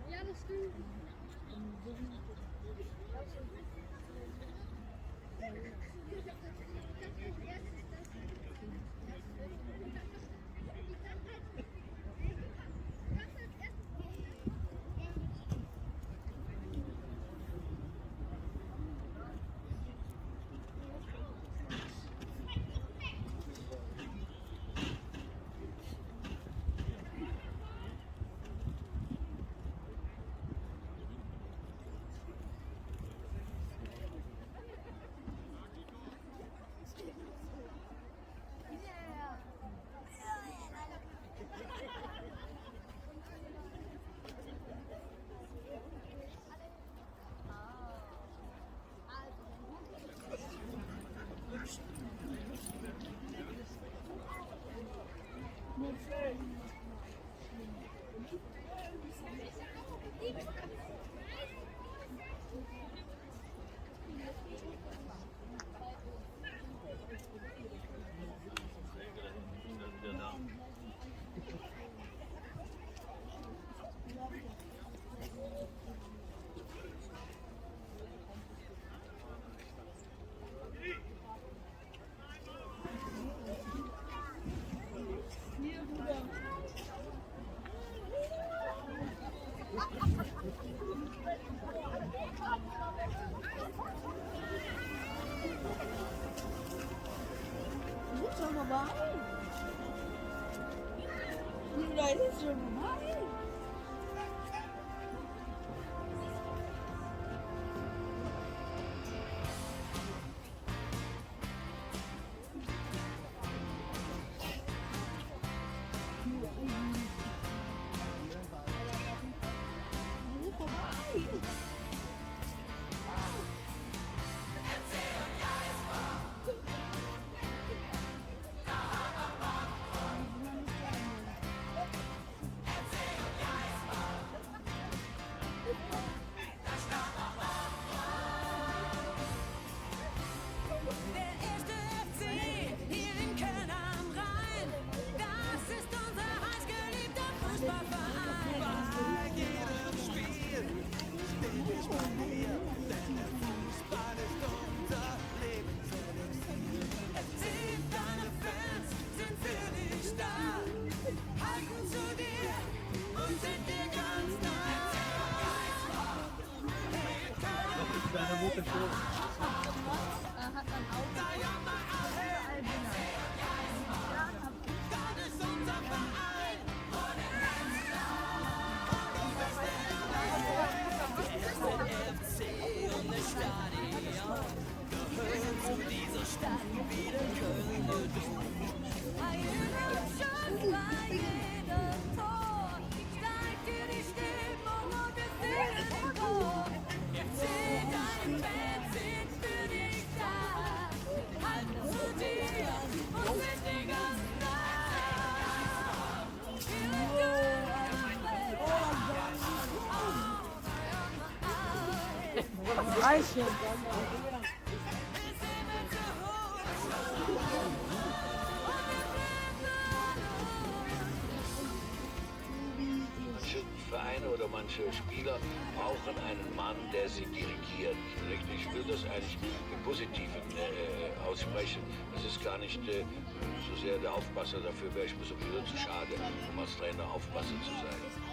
Ja, das stimmt. Schon vorbei. Die Leute ist schon vorbei. Der erste FC hier in Köln am Rhein, das ist unser heißgeliebter Fußballverein. Bei jedem Spiel stehe ich bei dir, denn der Fußball ist unser Lebenselixier. Deine Fans sind für dich da, halten zu dir und sind dir ganz nah. Deine Mutter schon. Das ist unser Verein. Der FC und das Stadion gehören zu dieser Stadt wie der Kölner Dom. Bei jedem Schuss, bei jedem Tor steigt dir die Stimmung und es singen den Chor. FC, deine Fans sind für dich da, halten zu dir und sind dir ganz nah. Reichen. Manche Vereine oder manche Spieler brauchen einen Mann, der sie dirigiert. Ich will das eigentlich im Positiven aussprechen. Es ist gar nicht so sehr der Aufpasser, dafür wäre ich mir sowieso zu schade, um als Trainer Aufpasser zu sein.